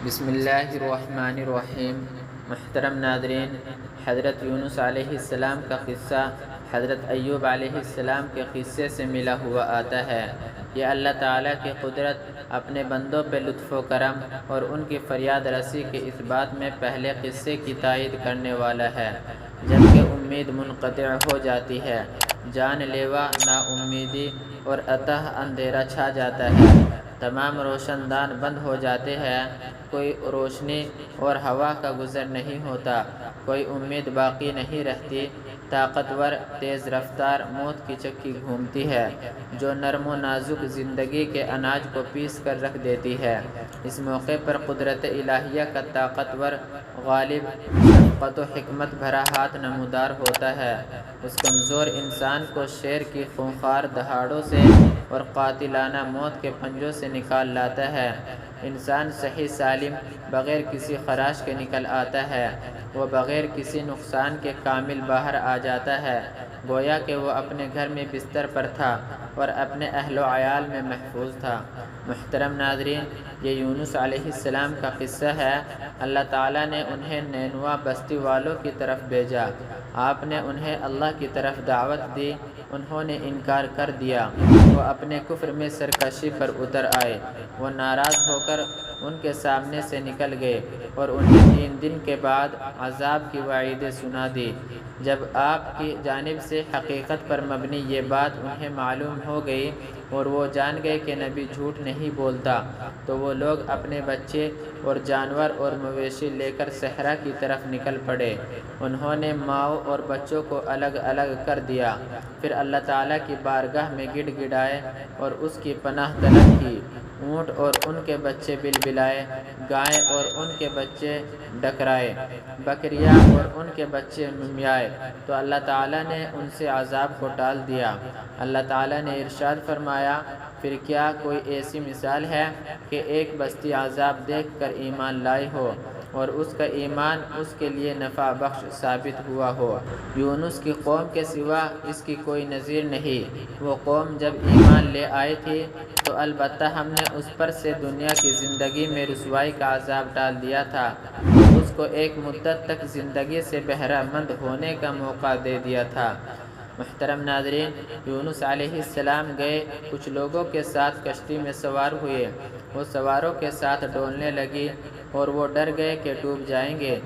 بسم اللہ الرحمن الرحیم۔ محترم ناظرین، حضرت یونس علیہ السلام کا قصہ حضرت ایوب علیہ السلام کے قصے سے ملا ہوا آتا ہے۔ یہ اللہ تعالیٰ کی قدرت، اپنے بندوں پہ لطف و کرم اور ان کی فریاد رسی کے اس بات میں پہلے قصے کی تائید کرنے والا ہے جبکہ امید منقطع ہو جاتی ہے، جان لیوا نا امیدی اور اتہ اندھیرا چھا جاتا ہے، تمام روشن دان بند ہو جاتے ہیں، کوئی روشنی اور ہوا کا گزر نہیں ہوتا، کوئی امید باقی نہیں رہتی، طاقتور تیز رفتار موت کی چکی گھومتی ہے جو نرم و نازک زندگی کے اناج کو پیس کر رکھ دیتی ہے۔ اس موقع پر قدرت الہیہ کا طاقتور، غالب، شفقت و حکمت بھرا ہاتھ نمودار ہوتا ہے، اس کمزور انسان کو شیر کی خونخوار دہاڑوں سے اور قاتلانہ موت کے پنجوں سے نکال لاتا ہے۔ انسان صحیح سالم بغیر کسی خراش کے نکل آتا ہے، وہ بغیر کسی نقصان کے کامل باہر آ جاتا ہے، گویا کہ وہ اپنے گھر میں بستر پر تھا اور اپنے اہل و عیال میں محفوظ تھا۔ محترم ناظرین، یہ یونس علیہ السلام کا قصہ ہے۔ اللہ تعالیٰ نے انہیں نینوا بستی والوں کی طرف بھیجا، آپ نے انہیں اللہ کی طرف دعوت دی، انہوں نے انکار کر دیا، وہ اپنے کفر میں سرکشی پر اتر آئے، وہ ناراض ہو کر ان کے سامنے سے نکل گئے اور انہیں 3 دن کے بعد عذاب کی وعیدیں سنا دی۔ جب آپ کی جانب سے حقیقت پر مبنی یہ بات انہیں معلوم ہو گئی اور وہ جان گئے کہ نبی جھوٹ نہیں بولتا، تو وہ لوگ اپنے بچے اور جانور اور مویشی لے کر صحرا کی طرف نکل پڑے، انہوں نے ماؤں اور بچوں کو الگ الگ کر دیا، پھر اللہ تعالیٰ کی بارگاہ میں گڑ گڑائے اور اس کی پناہ طلب کی، اونٹ اور ان کے بچے بلبلائے، گائیں اور ان کے بچے ڈکرائے، بکریاں اور ان کے بچے ممیائے، تو اللہ تعالیٰ نے ان سے عذاب کو ٹال دیا۔ اللہ تعالیٰ نے ارشاد فرمایا، پھر کیا کوئی ایسی مثال ہے کہ ایک بستی عذاب دیکھ کر ایمان لائی ہو اور اس کا ایمان اس کے لیے نفع بخش ثابت ہوا ہو؟ یونس کی قوم کے سوا اس کی کوئی نظیر نہیں۔ وہ قوم جب ایمان لے آئی تھی تو البتہ ہم نے اس پر سے دنیا کی زندگی میں رسوائی کا عذاب ڈال دیا تھا اور اس کو ایک مدت تک زندگی سے بہرہ مند ہونے کا موقع دے دیا تھا۔ محترم ناظرین، یونس علیہ السلام گئے، کچھ لوگوں کے ساتھ کشتی میں سوار ہوئے، وہ سواروں کے ساتھ ڈولنے لگی اور وہ ڈر گئے کہ ڈوب جائیں گے۔